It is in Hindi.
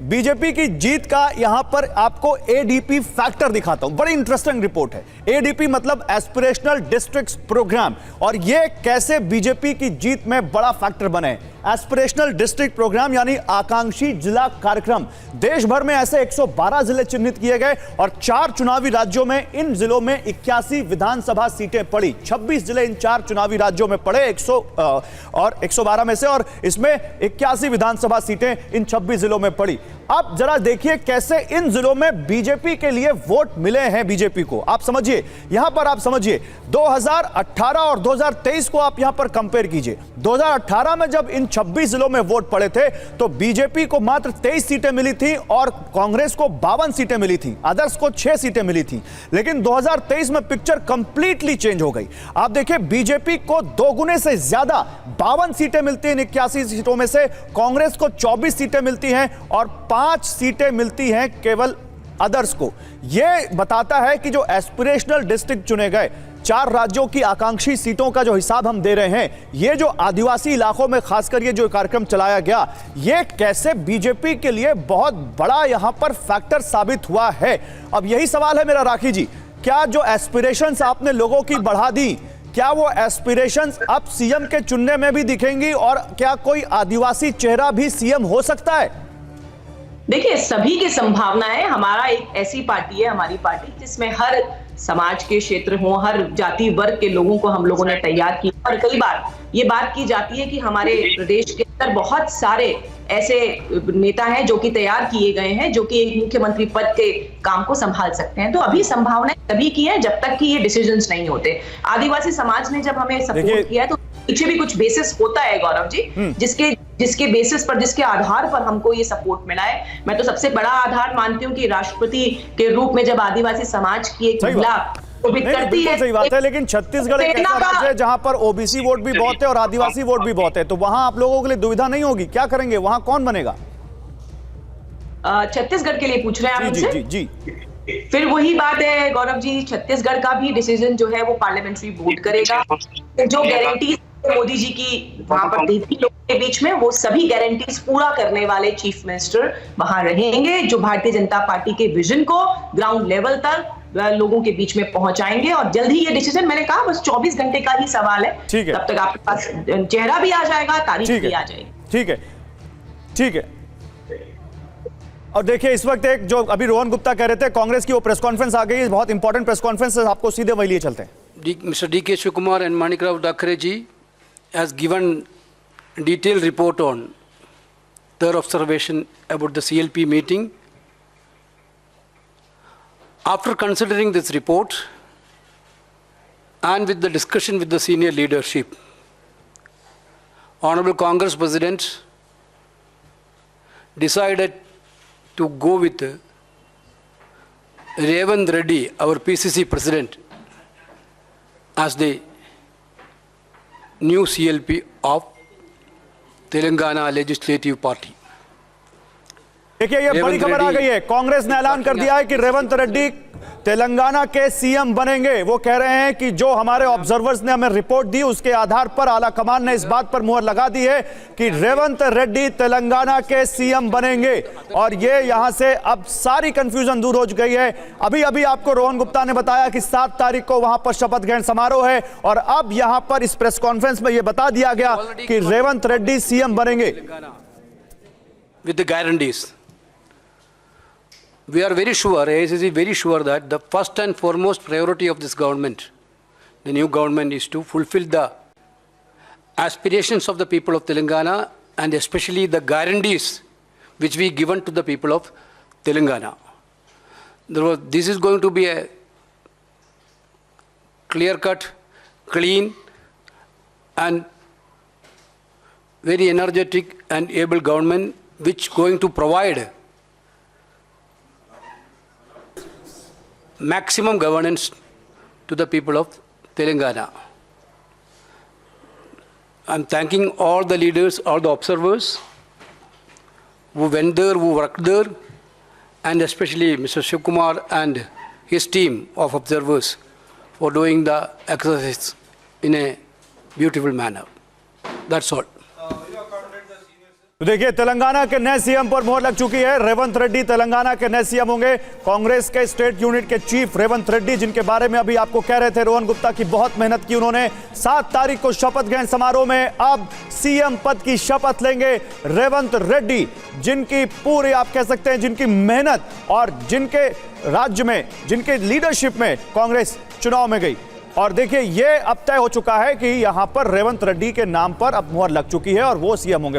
बीजेपी की जीत का यहां पर आपको एडीपी फैक्टर दिखाता हूं। बड़ी इंटरेस्टिंग रिपोर्ट है। एडीपी मतलब एस्पिरेशनल डिस्ट्रिक्ट्स प्रोग्राम, और यह कैसे बीजेपी की जीत में बड़ा फैक्टर बने। एस्पिरेशनल डिस्ट्रिक्ट प्रोग्राम यानी आकांक्षी जिला कार्यक्रम। देश भर में ऐसे 112 जिले चिन्हित किए गए और 4 चुनावी राज्यों में इन जिलों में 81 विधानसभा सीटें पड़ी। 26 जिले इन 4 चुनावी राज्यों में पड़े 112 में से, और इसमें 81 विधानसभा सीटें इन 26 जिलों में पड़ी। अब जरा देखिए कैसे इन जिलों में बीजेपी के लिए वोट मिले हैं। बीजेपी को आप समझिए, यहां पर आप समझिए 2018 और 2023 को आप यहां पर कंपेयर कीजिए। 2018 में जब इन 26 जिलों में वोट पड़े थे तो बीजेपी को मात्र 23 सीटें मिली थी और कांग्रेस को 52 सीटें मिली थी, अदर्स को 6 सीटें मिली थी। लेकिन 2023 में पिक्चर कंप्लीटली चेंज हो गई। आप देखिए बीजेपी को 2 गुने से ज्यादा 52 सीटें मिलती हैं 81 सीटों में से, कांग्रेस को 24 सीटें मिलती हैं और 5 सीटें मिलती हैं केवल अदर्स को। यह बताता है कि जो एस्पिरेशनल डिस्ट्रिक्ट चुने गए, 4 राज्यों की आकांक्षी सीटों का जो हिसाब हम दे रहे हैं, ये जो आदिवासी इलाकों में खासकर ये जो कार्यक्रम चलाया गया, ये कैसे बीजेपी के लिए बहुत बड़ा यहां पर फैक्टर साबित हुआ है। अब यही सवाल है मेरा राखी जी, क्या जो एस्पिरेशंस आपने लोगों की बढ़ा दी, क्या वो एस्पिरेशंस अब सीएम के चुनने में भी दिखेंगी, और क्या कोई आदिवासी चेहरा भी सीएम हो सकता है? देखिए, सभी की संभावना है। हमारा एक ऐसी पार्टी है, हमारी पार्टी, जिसमें हर समाज के क्षेत्र हो, हर जाति वर्ग के लोगों को हम लोगों ने तैयार किया। और कई बार ये बात की जाती है कि हमारे प्रदेश के अंदर बहुत सारे ऐसे नेता हैं जो कि तैयार किए गए हैं, जो कि एक मुख्यमंत्री पद के काम को संभाल सकते हैं। तो अभी संभावनाएं तभी की है जब तक कि ये डिसीजंस नहीं होते। आदिवासी समाज ने जब हमें सपोर्ट किया है तो पीछे भी कुछ बेसिस होता है गौरव जी, जिसके बेसिस पर, जिसके आधार पर हमको ये सपोर्ट मिला है। मैं तो सबसे बड़ा आधार मानती हूँ कि राष्ट्रपति के रूप में जब आदिवासी समाज की एक महिला करती है। सही बात है, लेकिन छत्तीसगढ़ एक ऐसा राज्य है जहां पर ओबीसी वोट भी बहुत है और आदिवासी वोट भी बहुत है, तो वहां आप लोगों के लिए दुविधा नहीं होगी? क्या करेंगे, वहां कौन बनेगा? छत्तीसगढ़ के लिए पूछ रहे हैं आप मुझसे? जी। फिर वही बात है गौरव जी, छत्तीसगढ़ का भी डिसीजन जो है वो पार्लियामेंट्री बोर्ड करेगा। जो गारंटी मोदी जी की वहां पर दी थी लोगों के बीच में, वो सभी गारंटीज पूरा करने वाले चीफ मिनिस्टर वहां रहेंगे, जो भारतीय जनता पार्टी के विजन को ग्राउंड लेवल तक लोगों के बीच में पहुंचाएंगे। और जल्द ही ये डिसीजन, मैंने कहा, बस 24 घंटे का ही सवाल है। तब तक आपके पास चेहरा भी आ जाएगा, तारीख भी आ जाएगी। ठीक है। और देखिए इस वक्त एक जो अभी रोहन गुप्ता कह रहे थे, कांग्रेस की वो प्रेस कॉन्फ्रेंस आ गई, बहुत इंपॉर्टेंट प्रेस कॉन्फ्रेंस है, आपको सीधे वही लिए चलते हैं। Mr. D.K. Shivakumar and Manikrao Dakre ji has given detailed report on their observation about the CLP meeting. After considering this report and with the discussion with the senior leadership, Honorable Congress President decided to go with Revant Reddy, our PCC President, as the new CLP of Telangana Legislative Party. देखिए ये बड़ी खबर आ गई है, कांग्रेस ने ऐलान कर दिया है कि रेवंत रेड्डी तेलंगाना के सीएम बनेंगे। वो कह रहे हैं कि जो हमारे ऑब्जर्वर्स ने हमें रिपोर्ट दी उसके आधार पर आला कमान ने इस बात पर मुहर लगा दी है कि रेवंत रेड्डी तेलंगाना के सीएम बनेंगे। और ये यहां से अब सारी कंफ्यूजन दूर हो गई है। अभी आपको रोहन गुप्ता ने बताया कि 7 तारीख को वहां पर शपथ ग्रहण समारोह है, और अब यहां पर इस प्रेस कॉन्फ्रेंस में यह बता दिया गया कि रेवंत रेड्डी सीएम बनेंगे with the guarantees. We are very sure, AICC is very sure that the first and foremost priority of this government, the new government, is to fulfill the aspirations of the people of Telangana, and especially the guarantees which we given to the people of Telangana. This is going to be a clear-cut, clean and very energetic and able government which going to provide maximum governance to the people of Telangana. I'm thanking all the leaders, all the observers who went there, who worked there, and especially Mr. Shivakumar and his team of observers for doing the exercise in a beautiful manner. That's all. तो देखिए, तेलंगाना के नए सीएम पर मोहर लग चुकी है। रेवंत रेड्डी तेलंगाना के नए सीएम होंगे। कांग्रेस के स्टेट यूनिट के चीफ रेवंत रेड्डी, जिनके बारे में अभी आपको कह रहे थे रोहन गुप्ता की बहुत मेहनत की उन्होंने, 7 तारीख को शपथ ग्रहण समारोह में अब सीएम पद की शपथ लेंगे रेवंत रेड्डी, जिनकी पूरी आप कह सकते हैं जिनकी मेहनत और जिनके राज्य में, जिनके लीडरशिप में कांग्रेस चुनाव में गई। और देखिए, यह अब तय हो चुका है कि यहां पर रेवंत रेड्डी के नाम पर अब मोहर लग चुकी है और वो सीएम होंगे।